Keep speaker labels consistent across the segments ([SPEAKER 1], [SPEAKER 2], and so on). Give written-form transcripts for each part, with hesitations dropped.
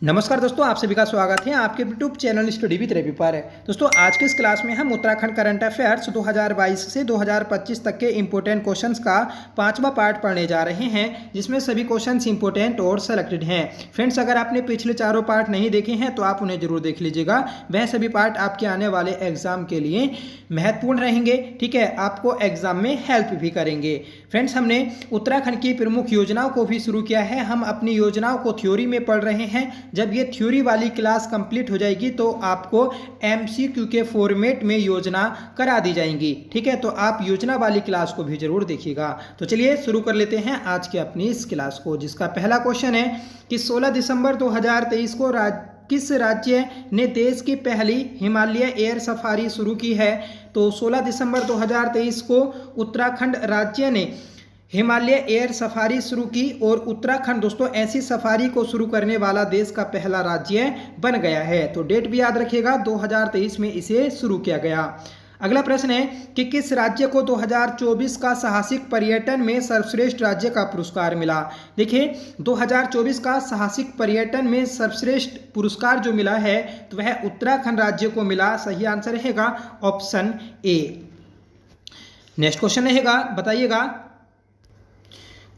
[SPEAKER 1] नमस्कार दोस्तों, आप सभी का स्वागत है आपके YouTube channel study with Ravi पर। दोस्तों आज के इस क्लास में हम उत्तराखंड करंट अफेयर्स 2022 से 2025 तक के इंपॉर्टेंट क्वेश्चंस का पांचवा पार्ट पढ़ने जा रहे हैं, जिसमें सभी क्वेश्चंस इंपॉर्टेंट और सेलेक्टेड हैं। फ्रेंड्स, अगर आपने पिछले चारों पार्ट नहीं देखे हैं तो आप उन्हें जरूर देख लीजिएगा। वह सभी पार्ट आपके आने वाले एग्जाम के लिए महत्वपूर्ण रहेंगे। ठीक है, आपको एग्जाम में हेल्प भी करेंगे। फ्रेंड्स, हमने उत्तराखंड की प्रमुख योजनाओं को भी शुरू किया है। हम अपनी योजनाओं को थ्योरी में पढ़ रहे हैं। जब ये थ्योरी वाली क्लास कंप्लीट हो जाएगी तो आपको एमसीक्यू के फॉर्मेट में योजना करा दी जाएंगी। ठीक है, तो आप योजना वाली क्लास को भी जरूर देखिएगा। तो चलिए शुरू कर लेते हैं आज की अपनी इस क्लास को, जिसका पहला क्वेश्चन है कि 16 दिसंबर 2023 को किस राज्य ने देश की पहली हिमालय एयर सफारी शुरू की है? तो 16 दिसंबर 2023 को उत्तराखंड राज्य ने हिमालय एयर सफारी शुरू की और उत्तराखंड दोस्तों ऐसी सफारी को शुरू करने वाला देश का पहला राज्य बन गया है। तो डेट भी याद रखिएगा, 2023 में इसे शुरू किया गया। अगला प्रश्न है कि किस राज्य को 2024 का साहसिक पर्यटन में सर्वश्रेष्ठ राज्य का पुरस्कार मिला? देखिए, 2024 का साहसिक पर्यटन में सर्वश्रेष्ठ पुरस्कार जो मिला है तो वह उत्तराखंड राज्य को मिला। सही आंसर रहेगा ऑप्शन ए। नेक्स्ट क्वेश्चन रहेगा, बताइएगा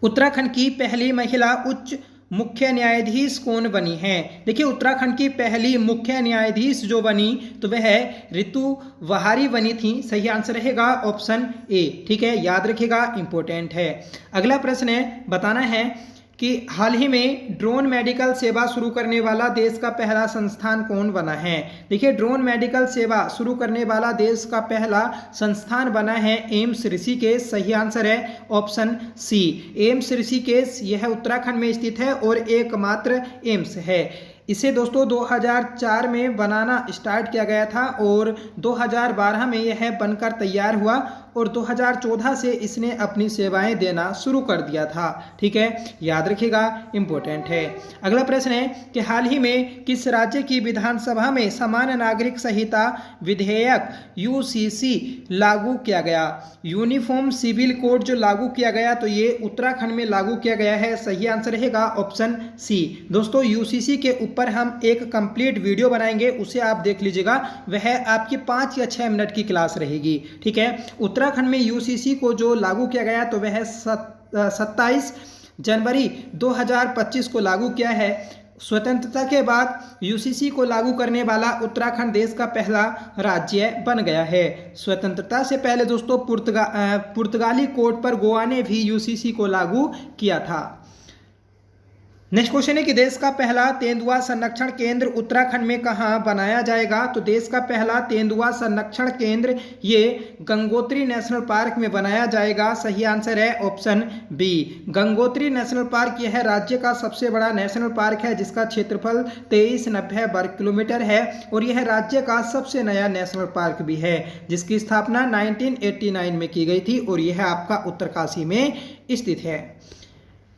[SPEAKER 1] उत्तराखंड की पहली महिला उच्च मुख्य न्यायाधीश कौन बनी है? देखिए, उत्तराखंड की पहली मुख्य न्यायाधीश जो बनी तो वह रितु वहारी बनी थी। सही आंसर रहेगा ऑप्शन ए। ठीक है, याद रखिएगा, इंपॉर्टेंट है। अगला प्रश्न है, बताना है कि हाल ही में ड्रोन मेडिकल सेवा शुरू करने वाला देश का पहला संस्थान कौन बना है? देखिए, ड्रोन मेडिकल सेवा शुरू करने वाला देश का पहला संस्थान बना है एम्स ऋषिकेश। सही आंसर है ऑप्शन सी। एम्स ऋषिकेश यह उत्तराखंड में स्थित है और एकमात्र एम्स है। इसे दोस्तों 2004 में बनाना स्टार्ट किया गया था और 2012 में यह बनकर तैयार हुआ और 2014 से इसने अपनी सेवाएं देना शुरू कर दिया था। ठीक है, याद रखिएगा, इंपॉर्टेंट है। अगला प्रश्न है कि हाल ही में किस राज्य की विधानसभा में समान नागरिक संहिता विधेयक यूसीसी लागू किया गया? यूनिफॉर्म सिविल कोड जो लागू किया गया तो ये उत्तराखंड में लागू किया गया है। सही आंसर रहेगा ऑप्शन सी। दोस्तों, यूसीसी के ऊपर हम एक कंप्लीट वीडियो बनाएंगे, उसे आप देख लीजिएगा। वह आपकी 5 या 6 मिनट की क्लास रहेगी। ठीक है, उत्तराखंड में यूसीसी को जो लागू किया गया तो वह 27 जनवरी 2025 को लागू किया है। स्वतंत्रता के बाद यूसीसी को लागू करने वाला उत्तराखंड देश का पहला राज्य बन गया है। स्वतंत्रता से पहले दोस्तों पुर्तगाली कोड पर गोवा ने भी यूसीसी को लागू किया था। नेक्स्ट क्वेश्चन है कि देश का पहला तेंदुआ संरक्षण केंद्र उत्तराखंड में कहाँ बनाया जाएगा? तो देश का पहला तेंदुआ संरक्षण केंद्र ये गंगोत्री नेशनल पार्क में बनाया जाएगा। सही आंसर है option B. Gangotri national park यह राज्य का सबसे बड़ा नेशनल पार्क है, जिसका क्षेत्रफल 2390 वर्ग किलोमीटर है और यह राज्य का सबसे नया नेशनल पार्क भी है, जिसकी स्थापना 1989 में की गई थी और यह आपका उत्तरकाशी में स्थित है।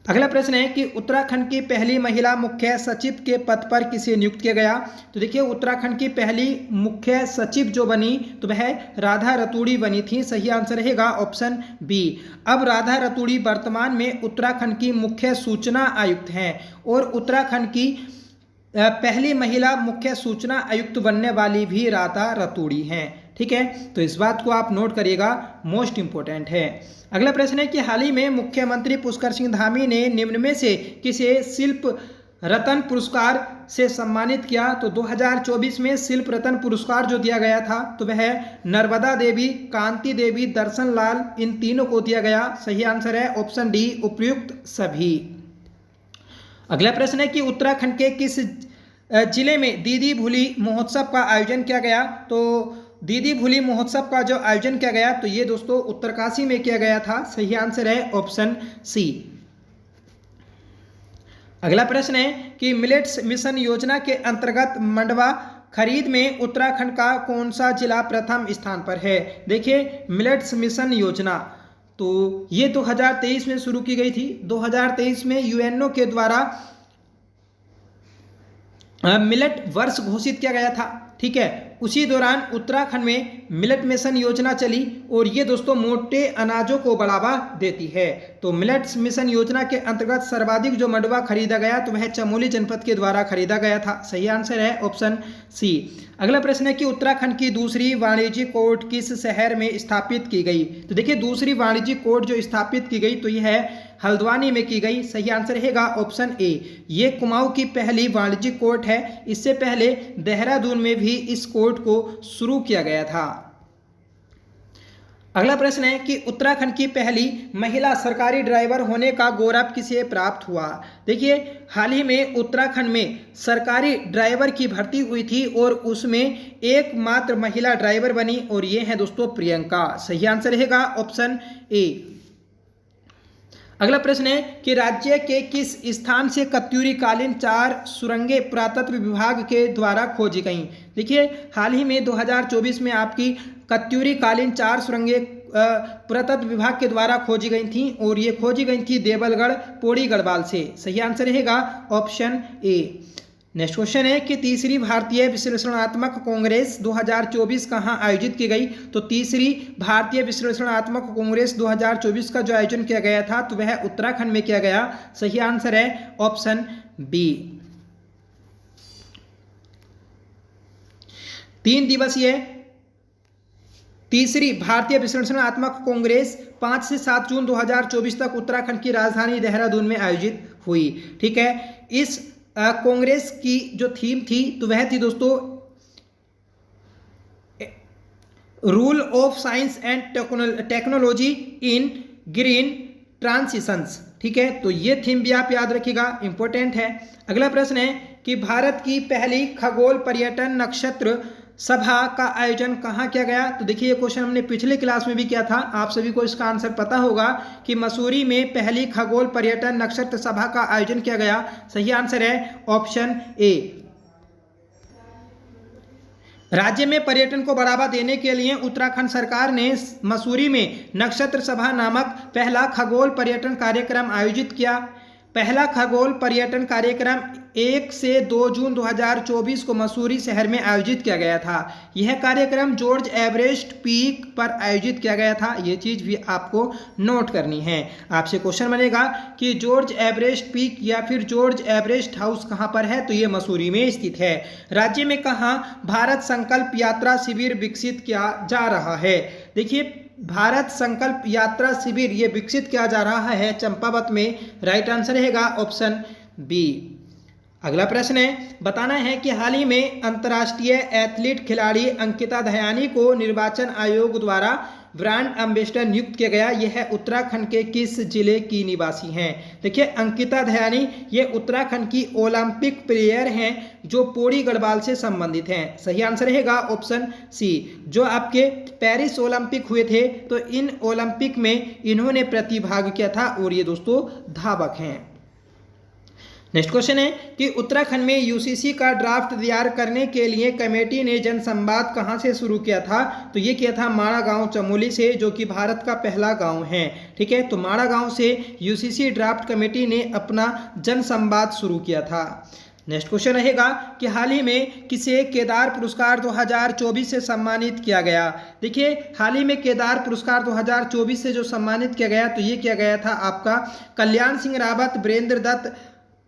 [SPEAKER 1] अगला प्रश्न है कि उत्तराखंड की पहली महिला मुख्य सचिव के पद पर किसे नियुक्त किया गया? तो देखिए, उत्तराखंड की पहली मुख्य सचिव जो बनी तो वह राधा रतूड़ी बनी थी। सही आंसर रहेगा ऑप्शन बी। अब राधा रतूड़ी वर्तमान में उत्तराखंड की मुख्य सूचना आयुक्त हैं और उत्तराखंड की पहली महिला मुख्य सूचना आयुक्त बनने वाली भी राधा रतूड़ी हैं। ठीक है, तो इस बात को आप नोट करिएगा, मोस्ट इंपॉर्टेंट है। अगला प्रश्न है कि हाल ही में मुख्यमंत्री पुष्कर सिंह धामी ने निम्न में से किसे शिल्प रत्न पुरस्कार से सम्मानित किया? तो 2024 में शिल्प रत्न पुरस्कार जो दिया गया था तो वह नर्मदा देवी, कांति देवी, दर्शन लाल, इन तीनों को दिया गया। सही आंसर है ऑप्शन डी, उपयुक्त सभी। अगला प्रश्न है कि उत्तराखंड के किस जिले में दीदी भूली महोत्सव का आयोजन किया गया? तो दीदी भूली महोत्सव का जो आयोजन किया गया तो ये दोस्तों उत्तरकाशी में किया गया था। सही आंसर है ऑप्शन सी। अगला प्रश्न है कि मिलेट्स मिशन योजना के अंतर्गत मंडवा खरीद में उत्तराखंड का कौन सा जिला प्रथम स्थान पर है? देखिए, मिलेट्स मिशन योजना तो ये 2023 में शुरू की गई थी। 2023 में यूएनओ के द्वारा मिलेट वर्ष घोषित किया गया था। ठीक है, उसी दौरान उत्तराखंड में मिलेट मिशन योजना चली और ये दोस्तों मोटे अनाजों को बढ़ावा देती है। तो मिलेट्स मिशन योजना के अंतर्गत सर्वाधिक जो मंडुवा खरीदा गया तो वह चमोली जनपद के द्वारा खरीदा गया था। सही आंसर है ऑप्शन सी। अगला प्रश्न है कि उत्तराखंड की दूसरी वाणिज्यिक कोर्ट किस शहर में स्थापित की गई। तो देखिए दूसरी वाणिज्यिक कोर्ट जो स्थापित की गई तो यह है हल्द्वानी में की गई। सही आंसर रहेगा ऑप्शन ए। ये कुमाऊं की पहली वाणिज्यिक कोर्ट है। इससे पहले देहरादून में भी इस कोर्ट को शुरू किया गया था। अगला प्रश्न है कि उत्तराखंड की पहली महिला सरकारी ड्राइवर होने का गौरव किसे प्राप्त हुआ। देखिए हाल ही में उत्तराखंड में सरकारी ड्राइवर की भर्ती हुई थी और उसमें एकमात्र महिला ड्राइवर बनी और ये है दोस्तों प्रियंका। सही आंसर रहेगा ऑप्शन ए। अगला प्रश्न है कि राज्य के किस स्थान से कत्यूरी कालीन 4 सुरंगें पुरातत्व विभाग के द्वारा खोजी गईं। देखिए हाल ही में 2024 में आपकी कत्यूरी कालीन 4 सुरंगें पुरातत्व विभाग के द्वारा खोजी गई थी और ये खोजी गई थी देवलगढ़ पौड़ी गढ़वाल से। सही आंसर रहेगा ऑप्शन ए। नेक्स्ट क्वेश्चन है कि तीसरी भारतीय विश्लेषणात्मक कांग्रेस 2024 कहाँ आयोजित की गई। तो तीसरी भारतीय विश्लेषणात्मक कांग्रेस 2024 का जो आयोजन किया गया था तो वह उत्तराखंड में किया गया। सही आंसर है ऑप्शन बी। 3 दिवसीय तीसरी भारतीय विश्लेषणात्मक कांग्रेस 5 से 7 जून 2024 तक उत्तराखंड की राजधानी देहरादून में आयोजित हुई। ठीक है, इस कांग्रेस की जो थीम थी तो वह थी दोस्तों rule of science and technology in green transitions. ठीक है, तो ये थीम भी आप याद रखिएगा, इंपॉर्टेंट है। अगला प्रश्न है कि भारत की पहली खगोल पर्यटन नक्षत्र सभा का आयोजन कहाँ किया गया। तो देखिए ये क्वेश्चन हमने पिछले क्लास में भी किया था, आप सभी को इसका आंसर पता होगा कि मसूरी में पहली खगोल पर्यटन नक्षत्र सभा का आयोजन किया गया। सही आंसर है ऑप्शन ए। राज्य में पर्यटन को बढ़ावा देने के लिए उत्तराखंड सरकार ने मसूरी में नक्षत्र सभा नामक पहला खगोल पर्यटन कार्यक्रम आयोजित किया। पहला खगोल पर्यटन कार्यक्रम 1 से 2 जून 2024 को मसूरी शहर में आयोजित किया गया था। यह कार्यक्रम जॉर्ज एवरेस्ट पीक पर आयोजित किया गया था। यह चीज़ भी आपको नोट करनी है। आपसे क्वेश्चन बनेगा कि जॉर्ज एवरेस्ट पीक या फिर जॉर्ज एवरेस्ट हाउस कहाँ पर है। तो ये मसूरी में स्थित है। राज्य में कहाँ भारत संकल्प यात्रा शिविर विकसित किया जा रहा है। देखिए भारत संकल्प यात्रा शिविर ये विकसित किया जा रहा है चंपावत में। राइट आंसर रहेगा ऑप्शन बी। अगला प्रश्न है, बताना है कि हाल ही में अंतर्राष्ट्रीय एथलीट खिलाड़ी अंकिता दयानी को निर्वाचन आयोग द्वारा ब्रांड एम्बेसडर नियुक्त किया गया। यह उत्तराखंड के किस जिले की निवासी हैं। देखिए अंकिता दयानी ये उत्तराखंड की ओलंपिक प्लेयर हैं जो पौड़ी गढ़वाल से संबंधित हैं। सही आंसर रहेगा ऑप्शन सी। जो आपके पेरिस ओलंपिक हुए थे तो इन ओलंपिक में इन्होंने प्रतिभाग किया था और ये दोस्तों धावक हैं। नेक्स्ट क्वेश्चन है कि उत्तराखंड में यूसीसी का ड्राफ्ट तैयार करने के लिए कमेटी ने जनसंवाद कहां से शुरू किया था। तो ये किया था माड़ा गांव चमोली से, जो कि भारत का पहला गांव है। ठीक है, तो माड़ा गांव से यूसीसी ड्राफ्ट कमेटी ने अपना जनसंवाद शुरू किया था। नेक्स्ट क्वेश्चन रहेगा कि हाल ही में किसे केदार पुरस्कार 2024 से सम्मानित किया गया। देखिए हाल ही में केदार पुरस्कार 2024 से जो सम्मानित किया गया तो ये किया गया था आपका कल्याण सिंह रावत, वीरेंद्र दत्त,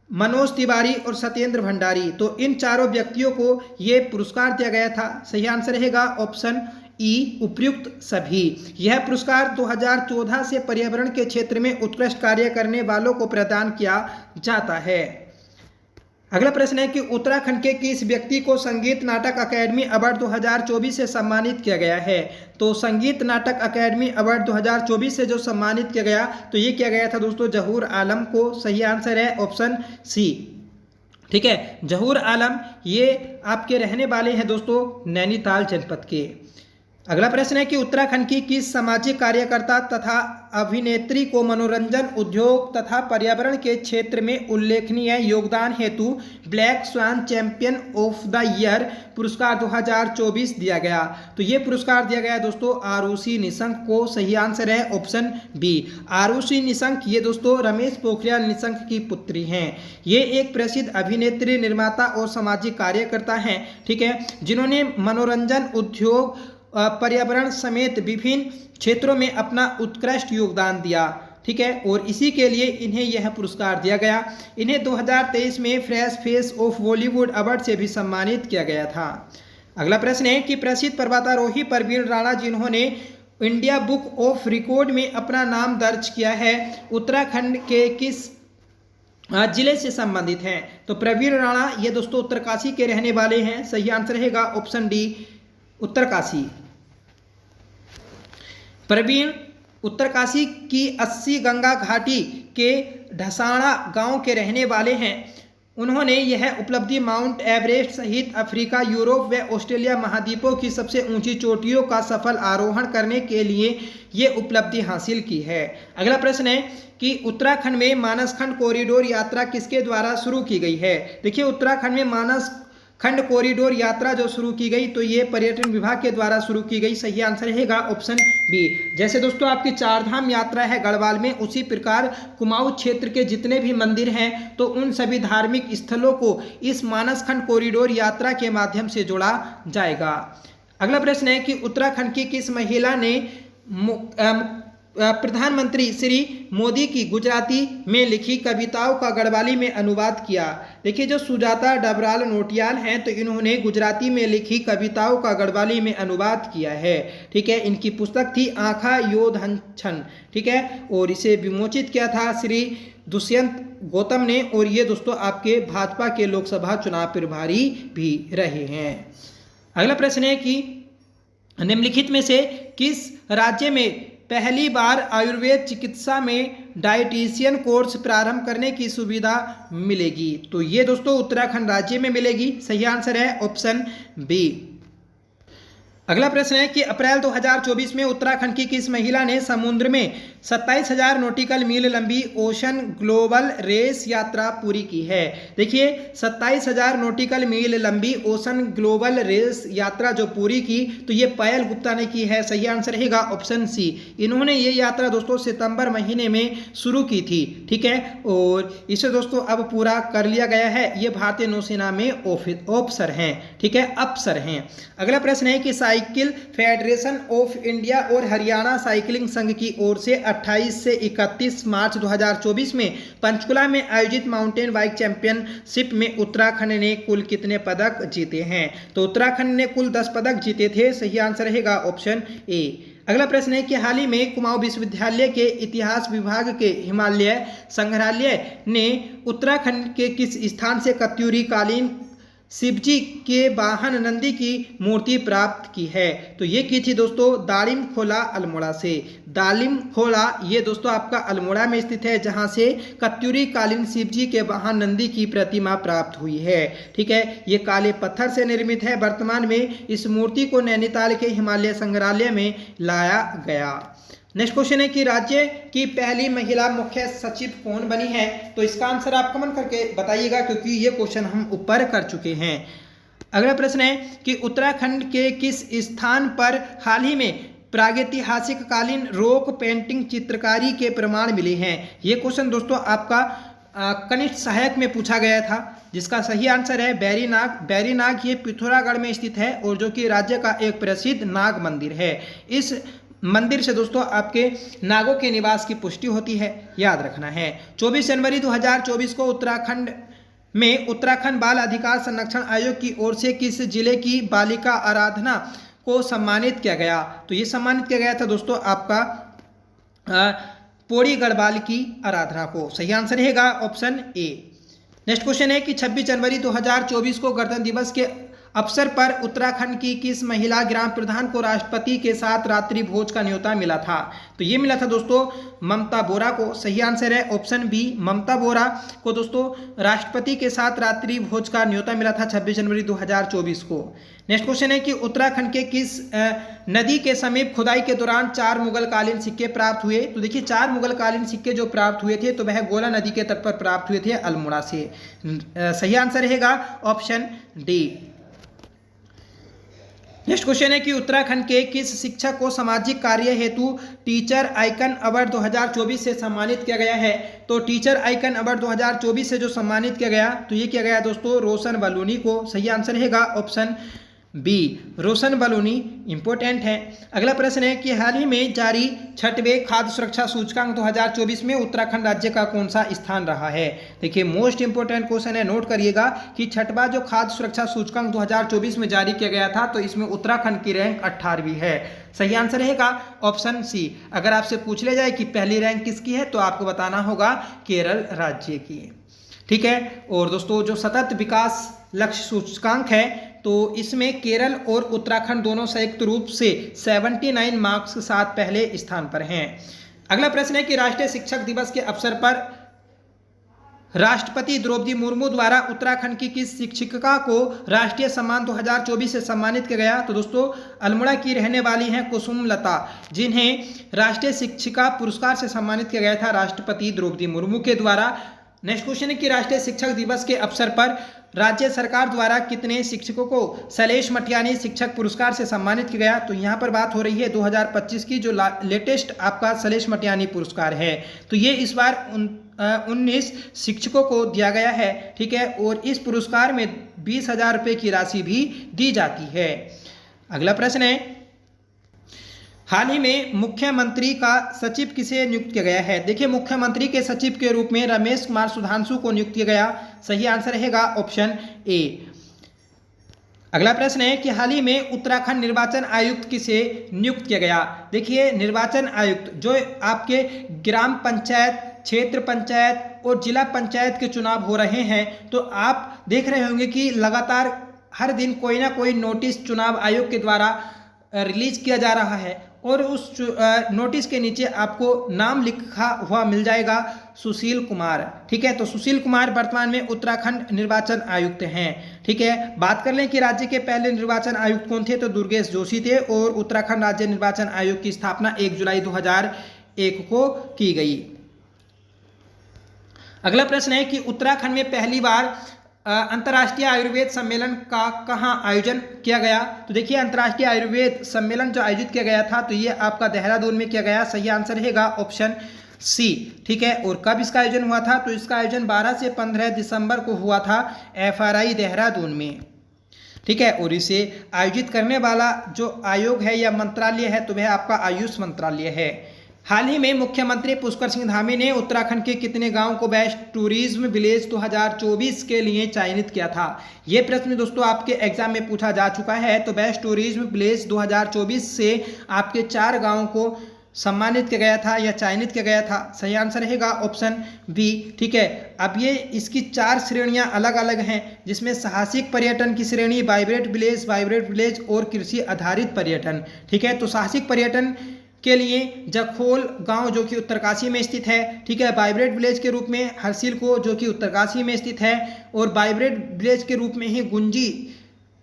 [SPEAKER 1] मनोज तिवारी और सत्येंद्र भंडारी। तो इन चारों व्यक्तियों को ये पुरस्कार दिया गया था। सही आंसर रहेगा ऑप्शन ई, उपयुक्त सभी। यह पुरस्कार 2014 से पर्यावरण के क्षेत्र में उत्कृष्ट कार्य करने वालों को प्रदान किया जाता है। अगला प्रश्न है कि उत्तराखंड के किस व्यक्ति को संगीत नाटक अकेडमी अवार्ड 2024 से सम्मानित किया गया है। तो संगीत नाटक अकेडमी अवार्ड 2024 से जो सम्मानित किया गया तो ये किया गया था दोस्तों जहूर आलम को। सही आंसर है ऑप्शन सी। ठीक है, जहूर आलम ये आपके रहने वाले हैं दोस्तों नैनीताल जनपद के। अगला प्रश्न है कि उत्तराखंड की किस सामाजिक कार्यकर्ता तथा अभिनेत्री को मनोरंजन उद्योग तथा पर्यावरण के क्षेत्र में उल्लेखनीय योगदान हेतु black swan champion of the year पुरस्कार 2024 दिया गया। तो ये पुरस्कार दिया गया दोस्तों आरुषि निशंक को। सही आंसर है ऑप्शन बी। आरुषि निशंक ये दोस्तों रमेश पोखरियाल निशंक की पुत्री हैं। ये एक प्रसिद्ध अभिनेत्री, निर्माता और सामाजिक कार्यकर्ता हैं, ठीक है, जिन्होंने मनोरंजन उद्योग, पर्यावरण समेत विभिन्न क्षेत्रों में अपना उत्कृष्ट योगदान दिया, ठीक है, और इसी के लिए इन्हें यह पुरस्कार दिया गया। इन्हें 2023 में fresh face of Bollywood award से भी सम्मानित किया गया था। अगला प्रश्न है कि प्रसिद्ध पर्वतारोही परवीन राणा जिन्होंने इंडिया बुक ऑफ रिकॉर्ड में अपना नाम दर्ज किया है, उत्तराखंड के किस जिले से संबंधित हैं? तो प्रवीण राणा ये दोस्तों उत्तरकाशी के रहने वाले हैं। सही आंसर रहेगा ऑप्शन डी उत्तरकाशी। प्रवीण उत्तरकाशी की 80 गंगा घाटी के ढसाणा गांव के रहने वाले हैं। उन्होंने यह उपलब्धि माउंट एवरेस्ट सहित अफ्रीका, यूरोप व ऑस्ट्रेलिया महाद्वीपों की सबसे ऊंची चोटियों का सफल आरोहण करने के लिए ये उपलब्धि हासिल की है। अगला प्रश्न है कि उत्तराखंड में मानसखंड कॉरिडोर यात्रा किसके द्वारा शुरू की गई है? देखिए उत्तराखंड में मानस खंड कॉरिडोर यात्रा जो शुरू की गई तो ये पर्यटन विभाग के द्वारा शुरू की गई। सही आंसर रहेगा ऑप्शन बी। जैसे दोस्तों आपकी चारधाम यात्रा है गढ़वाल में, उसी प्रकार कुमाऊं क्षेत्र के जितने भी मंदिर हैं तो उन सभी धार्मिक स्थलों को इस मानसखंड कॉरिडोर यात्रा के माध्यम से जोड़ा जाएगा। अगला प्रश्न है कि उत्तराखंड की किस महिला ने प्रधानमंत्री श्री मोदी की गुजराती में लिखी कविताओं का गढ़वाली में अनुवाद किया? देखिए जो सुजाता डबराल नोटियाल हैं तो इन्होंने गुजराती में लिखी कविताओं का गढ़वाली में अनुवाद किया है, ठीक है। इनकी पुस्तक थी आँखा योधन, ठीक है, और इसे विमोचित किया था श्री दुष्यंत गौतम ने, और ये दोस्तों आपके भाजपा के लोकसभा चुनाव प्रभारी भी रहे हैं। अगला प्रश्न है कि निम्नलिखित में से किस राज्य में पहली बार आयुर्वेद चिकित्सा में डाइटिशियन कोर्स प्रारंभ करने की सुविधा मिलेगी? तो ये दोस्तों उत्तराखंड राज्य में मिलेगी। सही आंसर है ऑप्शन बी। अगला प्रश्न है कि अप्रैल 2024 में उत्तराखंड की किस महिला ने समुद्र में 27,000 नॉटिकल मील लंबी ओशन ग्लोबल रेस यात्रा पूरी की है? देखिए 27,000 नॉटिकल मील लंबी ओशन ग्लोबल रेस यात्रा जो पूरी की तो ये पायल गुप्ता ने की है। सही आंसर रहेगा ऑप्शन सी। इन्होंने ये यात्रा दोस्तों सितंबर महीने में शुरू की थी, ठीक है, और इसे दोस्तों अब पूरा कर लिया गया है। ये भारतीय नौसेना में ऑफिसर हैं, ठीक है, अफसर हैं। अगला प्रश्न है कि साइकिल फेडरेशन ऑफ इंडिया और हरियाणा साइकिलिंग संघ की ओर से 28 से 31 मार्च 2024 में पंचकुला में आयोजित माउंटेन बाइक चैंपियनशिप में उत्तराखंड ने कुल कितने पदक जीते हैं? तो उत्तराखंड ने कुल 10 पदक जीते थे। सही आंसर रहेगा ऑप्शन ए। अगला प्रश्न है कि हाल ही में कुमाऊं विश्वविद्यालय के इतिहास विभाग के हिमालय संग्रहालय ने उत्तराखंड के किस स्थान से कत्यूरी कालीन शिवजी के वाहन नंदी की मूर्ति प्राप्त की है? तो ये की थी दोस्तों दालिम खोला अल्मोड़ा से। दालिम खोला ये दोस्तों आपका अल्मोड़ा में स्थित है, जहां से कत्यूरी कालीन शिवजी के वाहन नंदी की प्रतिमा प्राप्त हुई है, ठीक है। ये काले पत्थर से निर्मित है। वर्तमान में इस मूर्ति को नैनीताल के हिमालय संग्रहालय में लाया गया। नेक्स्ट क्वेश्चन है कि राज्य की पहली महिला मुख्य सचिव कौन बनी है? तो इसका आंसर आप कमेंट करके बताइएगा, क्योंकि ये क्वेश्चन हम ऊपर कर चुके हैं। अगला प्रश्न है कि उत्तराखंड के किस स्थान पर हाल ही में प्रागैतिहासिक कालीन रॉक पेंटिंग चित्रकारी के प्रमाण मिले हैं? ये क्वेश्चन दोस्तों आपका कनिष्ठ सहायक में पूछा गया था, जिसका सही आंसर है बैरीनाग। बैरीनाग ये पिथौरागढ़ में स्थित है और जो कि राज्य का एक प्रसिद्ध नाग मंदिर है। इस मंदिर से दोस्तों आपके नागों के निवास की पुष्टि होती है, याद रखना है। 24 जनवरी 2024 को उत्तराखंड में उत्तराखंड बाल अधिकार संरक्षण आयोग की ओर से किस जिले की बालिका आराधना को सम्मानित किया गया? तो ये सम्मानित किया गया था दोस्तों आपका पौड़ी गढ़वाल की आराधना को। सही आंसर रहेगा ऑप्शन ए। नेक्स्ट क्वेश्चन है कि 26 जनवरी 2024 को गणतंत्र दिवस के अवसर पर उत्तराखंड की किस महिला ग्राम प्रधान को राष्ट्रपति के साथ रात्रि भोज का न्योता मिला था? तो ये मिला था दोस्तों ममता बोरा को। सही आंसर है ऑप्शन बी, ममता बोरा को दोस्तों राष्ट्रपति के साथ रात्रि भोज का न्योता मिला था 26 जनवरी 2024 को। नेक्स्ट क्वेश्चन है कि उत्तराखंड के किस नदी के समीप खुदाई के दौरान 4 मुगल कालीन सिक्के प्राप्त हुए? तो देखिए 4 मुगल कालीन सिक्के जो प्राप्त हुए थे तो वह गोला नदी के तट पर प्राप्त हुए थे अल्मोड़ा से। सही आंसर रहेगा ऑप्शन डी। नेक्स्ट क्वेश्चन है कि उत्तराखंड के किस शिक्षक को सामाजिक कार्य हेतु टीचर आइकन अवार्ड 2024 से सम्मानित किया गया है? तो टीचर आइकन अवार्ड 2024 से जो सम्मानित किया गया तो ये किया गया दोस्तों रोशन बलूनी को। सही आंसर रहेगा ऑप्शन बी, रोशन बलूनी इंपॉर्टेंट है। अगला प्रश्न है कि हाल ही में जारी 6वें खाद्य सुरक्षा सूचकांक 2024 में उत्तराखंड राज्य का कौन सा स्थान रहा है? देखिए मोस्ट इंपॉर्टेंट क्वेश्चन है, नोट करिएगा कि 6वां जो खाद्य सुरक्षा सूचकांक 2024 में जारी किया गया था तो इसमें उत्तराखंड की रैंक 18वीं है। सही आंसर रहेगा ऑप्शन सी। अगर आपसे पूछ ले जाए कि पहली रैंक किसकी है तो आपको बताना होगा केरल राज्य की। ठीक है, और दोस्तों जो सतत विकास लक्ष्य सूचकांक है तो इसमें केरल और उत्तराखंड दोनों संयुक्त रूप से 79 मार्क्स के साथ पहले स्थान पर हैं। अगला प्रश्न है कि राष्ट्रीय शिक्षक दिवस के अवसर पर राष्ट्रपति द्रौपदी मुर्मू द्वारा उत्तराखंड की किस शिक्षिका को राष्ट्रीय सम्मान 2024 से सम्मानित किया गया? तो दोस्तों अल्मोड़ा की रहने वाली हैं कुसुम लता, जिन्हें राष्ट्रीय शिक्षिका पुरस्कार से सम्मानित किया गया था राष्ट्रपति द्रौपदी मुर्मू के द्वारा। नेक्स्ट क्वेश्चन है कि राष्ट्रीय शिक्षक दिवस के अवसर पर राज्य सरकार द्वारा कितने शिक्षकों को शैलेश मटियानी शिक्षक पुरस्कार से सम्मानित किया गया? तो यहाँ पर बात हो रही है 2025 की जो लेटेस्ट आपका शैलेश मटियानी पुरस्कार है तो ये इस बार 19 शिक्षकों को दिया गया है। ठीक है, और इस पुरस्कार में 20,000 रुपये की राशि भी दी जाती है। अगला प्रश्न है हाल ही में मुख्यमंत्री का सचिव किसे नियुक्त किया गया है? देखिए मुख्यमंत्री के सचिव के रूप में रमेश कुमार सुधांशु को नियुक्त किया गया। सही आंसर रहेगा ऑप्शन ए। अगला प्रश्न है कि हाल ही में उत्तराखंड निर्वाचन आयुक्त किसे नियुक्त किया गया? देखिए निर्वाचन आयुक्त जो आपके ग्राम पंचायत, क्षेत्र पंचायत और जिला पंचायत के चुनाव हो रहे हैं तो आप देख रहे होंगे कि लगातार हर दिन कोई ना कोई नोटिस चुनाव आयोग के द्वारा रिलीज किया जा रहा है और उस नोटिस के नीचे आपको नाम लिखा हुआ मिल जाएगा सुशील कुमार। ठीक है, तो सुशील कुमार वर्तमान में उत्तराखंड निर्वाचन आयुक्त हैं। ठीक है, बात कर लें कि राज्य के पहले निर्वाचन आयुक्त कौन थे तो दुर्गेश जोशी थे और उत्तराखंड राज्य निर्वाचन आयोग की स्थापना 1 जुलाई 2001 को की गई। अगला प्रश्न है कि उत्तराखंड में पहली बार अंतर्राष्ट्रीय आयुर्वेद सम्मेलन का कहाँ आयोजन किया गया? तो देखिए अंतर्राष्ट्रीय आयुर्वेद सम्मेलन जो आयोजित किया गया था तो ये आपका देहरादून में किया गया। सही आंसर रहेगा ऑप्शन सी। ठीक है, और कब इसका आयोजन हुआ था? तो इसका आयोजन 12 से 15 दिसंबर को हुआ था FRI देहरादून में। ठीक है, और इसे आयोजित करने वाला जो आयोग है या मंत्रालय है तो वह आपका आयुष मंत्रालय है। हाल ही में मुख्यमंत्री पुष्कर सिंह धामी ने उत्तराखंड के कितने गांव को बेस्ट टूरिज्म विलेज 2024 के लिए चयनित किया था? ये प्रश्न दोस्तों आपके एग्जाम में पूछा जा चुका है। तो बेस्ट टूरिज्म विलेज 2024 से आपके 4 गांवों को सम्मानित किया गया था या चयनित किया गया था। सही आंसर रहेगा ऑप्शन बी। ठीक है, अब ये इसकी 4 श्रेणियां अलग अलग हैं जिसमें साहसिक पर्यटन की श्रेणी, वाइब्रेंट विलेज और कृषि आधारित पर्यटन। ठीक है, तो साहसिक पर्यटन के लिए जखोल गांव जो कि उत्तरकाशी में स्थित है। ठीक है, वाइब्रेंट विलेज के रूप में हरसिल को जो कि उत्तरकाशी में स्थित है और वाइब्रेंट विलेज के रूप में ही गुंजी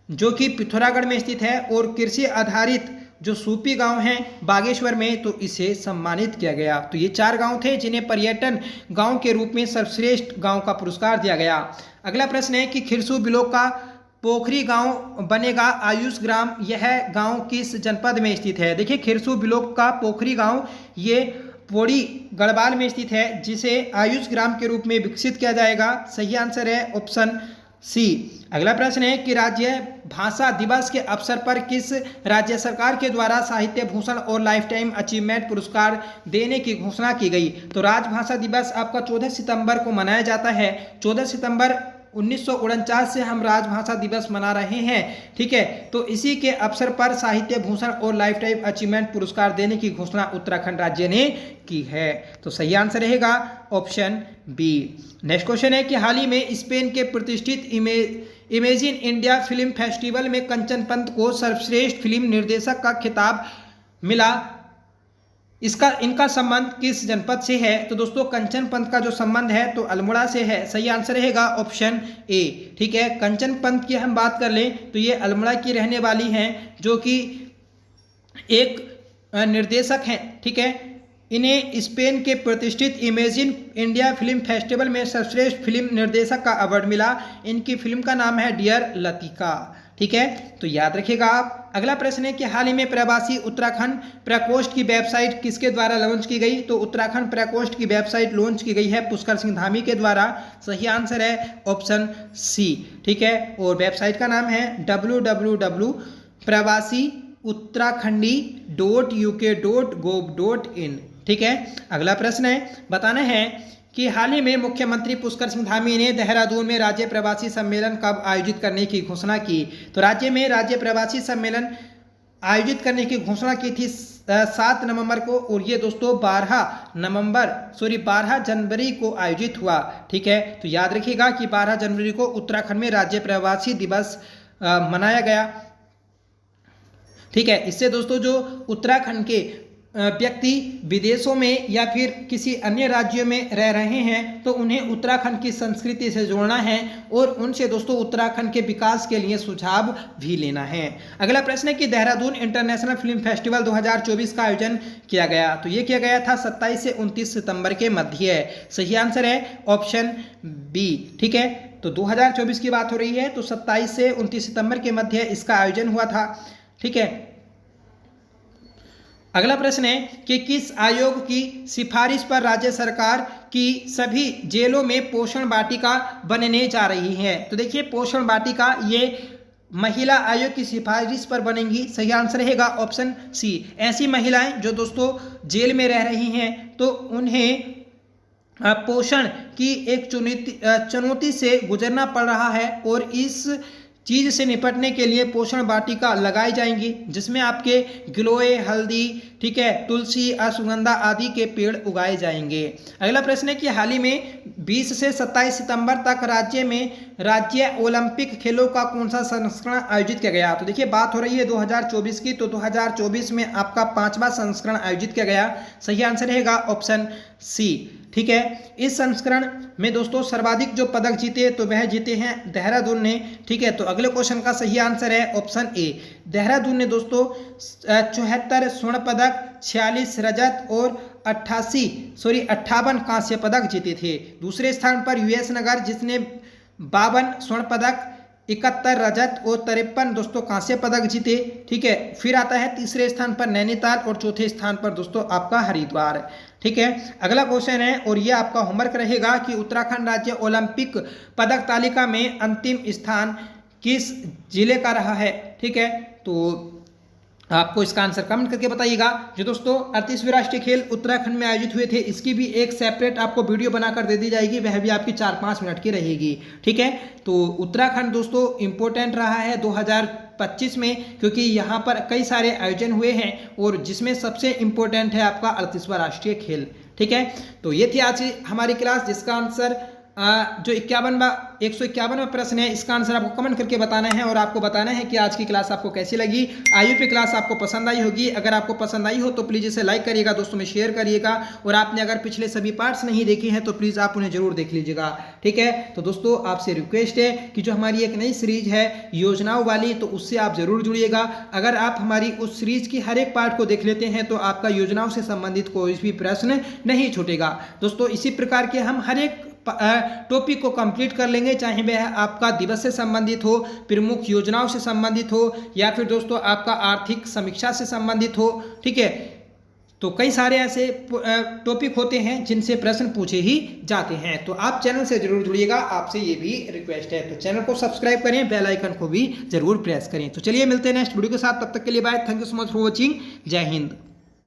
[SPEAKER 1] जो कि पिथौरागढ़ में स्थित है और कृषि आधारित जो सूपी गांव हैं बागेश्वर में तो इसे सम्मानित किया गया। तो ये 4 गांव थे जिन्हें पर्यटन गांव के रूप में सर्वश्रेष्ठ गांव का पुरस्कार दिया गया। अगला प्रश्न है कि खिरसू ब्लॉक का पोखरी गांव बनेगा आयुष ग्राम, यह गांव किस जनपद में स्थित है? देखिए खिरसू ब्लॉक का पोखरी गांव ये पौड़ी गढ़वाल में स्थित है जिसे आयुष ग्राम के रूप में विकसित किया जाएगा। सही आंसर है ऑप्शन सी। अगला प्रश्न है कि राज्य भाषा दिवस के अवसर पर किस राज्य सरकार के द्वारा साहित्य भूषण और लाइफ टाइम अचीवमेंट पुरस्कार देने की घोषणा की गई? तो राजभाषा दिवस आपका 14 सितंबर को मनाया जाता है। 14 सितंबर 1949 से हम राजभाषा दिवस मना रहे हैं। ठीक है, तो इसी के अवसर पर साहित्य भूषण और लाइफ टाइम अचीवमेंट पुरस्कार देने की घोषणा उत्तराखंड राज्य ने की है। तो सही आंसर रहेगा ऑप्शन बी। नेक्स्ट क्वेश्चन है कि हाल ही में स्पेन के प्रतिष्ठित इमेजिन इंडिया फिल्म फेस्टिवल में कंचन पंत को सर्वश्रेष्ठ फिल्म निर्देशक का खिताब मिला, इनका संबंध किस जनपद से है? तो दोस्तों कंचन पंत का जो संबंध है तो अल्मोड़ा से है। सही आंसर रहेगा ऑप्शन ए। ठीक है, कंचन पंत की हम बात कर लें तो ये अल्मोड़ा की रहने वाली हैं, जो कि एक निर्देशक हैं। ठीक है, इन्हें स्पेन के प्रतिष्ठित इमेजिन इंडिया फिल्म फेस्टिवल में सर्वश्रेष्ठ फिल्म निर्देशक का अवार्ड मिला। इनकी फिल्म का नाम है डियर लतिका। ठीक है, तो याद रखिएगा आप। अगला प्रश्न है कि हाल ही में प्रवासी उत्तराखंड प्रकोष्ठ की वेबसाइट किसके द्वारा लॉन्च की गई? तो उत्तराखंड प्रकोष्ठ की वेबसाइट लॉन्च की गई है पुष्कर सिंह धामी के द्वारा। सही आंसर है ऑप्शन सी। ठीक है, और वेबसाइट का नाम है www.pravasiuttarakhandi.uk.gov.in। ठीक है, अगला प्रश्न है, बताना है कि हाल ही में मुख्यमंत्री पुष्कर सिंह धामी ने देहरादून में राज्य प्रवासी सम्मेलन कब आयोजित करने की घोषणा की? तो राज्य में राज्य प्रवासी सम्मेलन आयोजित करने की घोषणा की थी 7 नवंबर को, और ये दोस्तों 12 जनवरी को आयोजित हुआ। ठीक है, तो याद रखिएगा कि 12 जनवरी को उत्तराखंड में राज्य प्रवासी दिवस मनाया गया। ठीक है, इससे दोस्तों जो उत्तराखंड के व्यक्ति विदेशों में या फिर किसी अन्य राज्यों में रह रहे हैं तो उन्हें उत्तराखंड की संस्कृति से जोड़ना है और उनसे दोस्तों उत्तराखंड के विकास के लिए सुझाव भी लेना है। अगला प्रश्न है कि देहरादून इंटरनेशनल फिल्म फेस्टिवल 2024 का आयोजन किया गया, तो ये किया गया था 27 से 29 सितंबर के मध्य। सही आंसर है ऑप्शन बी। ठीक है, तो 2024 की बात हो रही है तो 27 से 29 सितंबर के मध्य इसका आयोजन हुआ था। ठीक है, अगला प्रश्न है कि किस आयोग की सिफारिश पर राज्य सरकार की सभी जेलों में पोषण वाटिका बनने जा रही है? तो देखिए पोषण वाटिका ये महिला आयोग की सिफारिश पर बनेंगी। सही आंसर रहेगा ऑप्शन सी। ऐसी महिलाएं जो दोस्तों जेल में रह रही हैं तो उन्हें पोषण की एक चुनौती से गुजरना पड़ रहा है और इस चीज़ से निपटने के लिए पोषण वाटिका लगाई जाएंगी, जिसमें आपके गिलोय, हल्दी, ठीक है, तुलसी, अश्वगंधा आदि के पेड़ उगाए जाएंगे। अगला प्रश्न है कि हाल ही में 20 से 27 सितंबर तक राज्य में राज्य ओलंपिक खेलों का कौन सा संस्करण आयोजित किया गया? तो देखिए बात हो रही है 2024 की, तो 2024 में आपका 5वां संस्करण आयोजित किया गया। सही आंसर रहेगा ऑप्शन सी। ठीक है, इस संस्करण में दोस्तों सर्वाधिक जो पदक जीते तो वह जीते हैं देहरादून ने। ठीक है, तो अगले क्वेश्चन का सही आंसर है ऑप्शन ए। देहरादून ने दोस्तों 74 स्वर्ण पदक, 46 रजत और 58 कांस्य पदक जीते थे। दूसरे स्थान पर यूएस नगर जिसने 52 स्वर्ण पदक, 71 रजत और 53 दोस्तों कांस्य पदक जीते। ठीक है, फिर आता है तीसरे स्थान पर नैनीताल और चौथे स्थान पर दोस्तों आपका हरिद्वार। ठीक है, अगला क्वेश्चन है और ये आपका होमवर्क रहेगा कि उत्तराखंड राज्य ओलंपिक पदक तालिका में अंतिम स्थान किस जिले का रहा है? ठीक है, तो आपको इसका आंसर कमेंट करके बताइएगा। जो दोस्तों 38वें राष्ट्रीय खेल उत्तराखंड में आयोजित हुए थे इसकी भी एक सेपरेट आपको वीडियो बनाकर दे दी जाएगी, वह भी आपकी 4-5 मिनट की रहेगी। ठीक है, तो उत्तराखंड दोस्तों इम्पोर्टेंट रहा है 2025 में, क्योंकि यहाँ पर कई सारे आयोजन हुए हैं और जिसमें सबसे इम्पोर्टेंट है आपका 38वां राष्ट्रीय खेल। ठीक है, तो ये थी आज हमारी क्लास, जिसका आंसर जो 151वां प्रश्न है इसका आंसर आपको कमेंट करके बताना है और आपको बताना है कि आज की क्लास आपको कैसी लगी। आईयूपी क्लास आपको पसंद आई होगी। अगर आपको पसंद आई हो तो प्लीज़ इसे लाइक करिएगा, दोस्तों में शेयर करिएगा, और आपने अगर पिछले सभी पार्ट्स नहीं देखे हैं तो प्लीज़ आप उन्हें जरूर देख लीजिएगा। ठीक है, तो दोस्तों आपसे रिक्वेस्ट है कि जो हमारी एक नई सीरीज है योजनाओं वाली, तो उससे आप जरूर जुड़िएगा। अगर आप हमारी उस सीरीज की हर एक पार्ट को देख लेते हैं तो आपका योजनाओं से संबंधित कोई भी प्रश्न नहीं छूटेगा। दोस्तों इसी प्रकार के हम हर एक टॉपिक को कंप्लीट कर लेंगे, चाहे वह आपका दिवस से संबंधित हो, प्रमुख योजनाओं से संबंधित हो, या फिर दोस्तों आपका आर्थिक समीक्षा से संबंधित हो। ठीक है, तो कई सारे ऐसे टॉपिक होते हैं जिनसे प्रश्न पूछे ही जाते हैं। तो आप चैनल से जरूर जुड़िएगा, आपसे ये भी रिक्वेस्ट है। तो चैनल को सब्सक्राइब करें, बेल आइकन को भी जरूर प्रेस करें। तो चलिए मिलते हैं नेक्स्ट वीडियो के साथ, तब तक के लिए bye. Thank you so much for watching. जय हिंद।